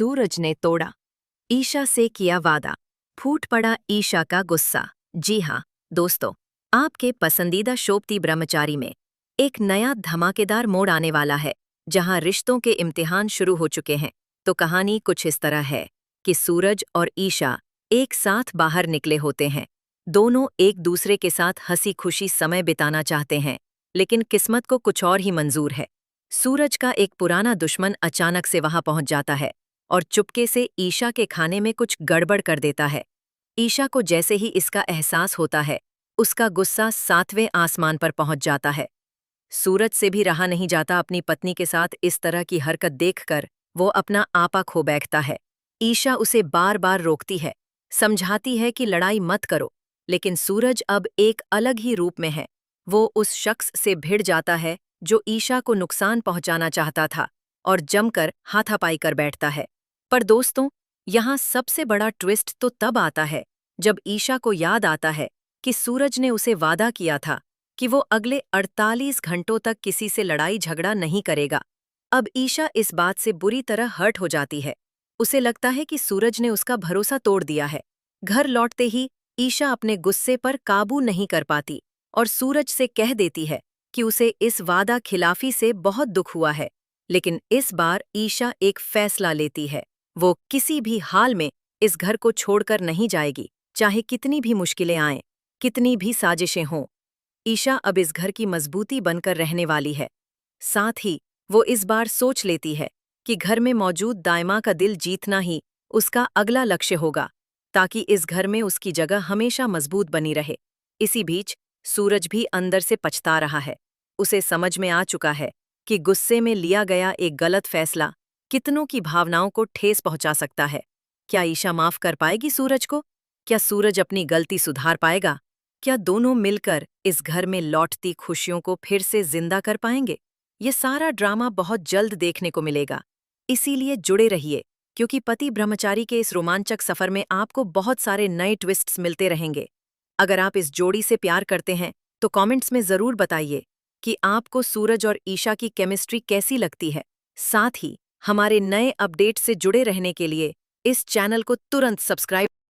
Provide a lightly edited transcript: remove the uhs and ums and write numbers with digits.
सूरज ने तोड़ा ईशा से किया वादा। फूट पड़ा ईशा का गुस्सा। जी हाँ दोस्तों, आपके पसंदीदा शोभती ब्रह्मचारी में एक नया धमाकेदार मोड़ आने वाला है, जहां रिश्तों के इम्तिहान शुरू हो चुके हैं। तो कहानी कुछ इस तरह है कि सूरज और ईशा एक साथ बाहर निकले होते हैं। दोनों एक दूसरे के साथ हंसी खुशी समय बिताना चाहते हैं, लेकिन किस्मत को कुछ और ही मंजूर है। सूरज का एक पुराना दुश्मन अचानक से वहां पहुंच जाता है और चुपके से ईशा के खाने में कुछ गड़बड़ कर देता है। ईशा को जैसे ही इसका एहसास होता है, उसका गुस्सा 7वें आसमान पर पहुंच जाता है। सूरज से भी रहा नहीं जाता अपनी पत्नी के साथ इस तरह की हरकत देखकर। वो अपना आपा खो बैठता है। ईशा उसे बार बार रोकती है, समझाती है कि लड़ाई मत करो, लेकिन सूरज अब एक अलग ही रूप में है। वो उस शख्स से भिड़ जाता है जो ईशा को नुकसान पहुंचाना चाहता था और जमकर हाथापाई कर बैठता है। पर दोस्तों, यहाँ सबसे बड़ा ट्विस्ट तो तब आता है जब ईशा को याद आता है कि सूरज ने उसे वादा किया था कि वो अगले 48 घंटों तक किसी से लड़ाई झगड़ा नहीं करेगा। अब ईशा इस बात से बुरी तरह हर्ट हो जाती है। उसे लगता है कि सूरज ने उसका भरोसा तोड़ दिया है। घर लौटते ही ईशा अपने गुस्से पर काबू नहीं कर पाती और सूरज से कह देती है कि उसे इस वादा खिलाफी से बहुत दुख हुआ है। लेकिन इस बार ईशा एक फैसला लेती है। वो किसी भी हाल में इस घर को छोड़कर नहीं जाएगी, चाहे कितनी भी मुश्किलें आएं, कितनी भी साजिशें हों। ईशा अब इस घर की मजबूती बनकर रहने वाली है। साथ ही वो इस बार सोच लेती है कि घर में मौजूद दाइमा का दिल जीतना ही उसका अगला लक्ष्य होगा, ताकि इस घर में उसकी जगह हमेशा मजबूत बनी रहे। इसी बीच सूरज भी अंदर से पछता रहा है। उसे समझ में आ चुका है कि गुस्से में लिया गया एक गलत फैसला कितनों की भावनाओं को ठेस पहुंचा सकता है। क्या ईशा माफ कर पाएगी सूरज को? क्या सूरज अपनी गलती सुधार पाएगा? क्या दोनों मिलकर इस घर में लौटती खुशियों को फिर से जिंदा कर पाएंगे? ये सारा ड्रामा बहुत जल्द देखने को मिलेगा। इसीलिए जुड़े रहिए, क्योंकि पति ब्रह्मचारी के इस रोमांचक सफर में आपको बहुत सारे नए ट्विस्ट्स मिलते रहेंगे। अगर आप इस जोड़ी से प्यार करते हैं तो कमेंट्स में जरूर बताइए कि आपको सूरज और ईशा की केमिस्ट्री कैसी लगती है। साथ ही हमारे नए अपडेट से जुड़े रहने के लिए इस चैनल को तुरंत सब्सक्राइब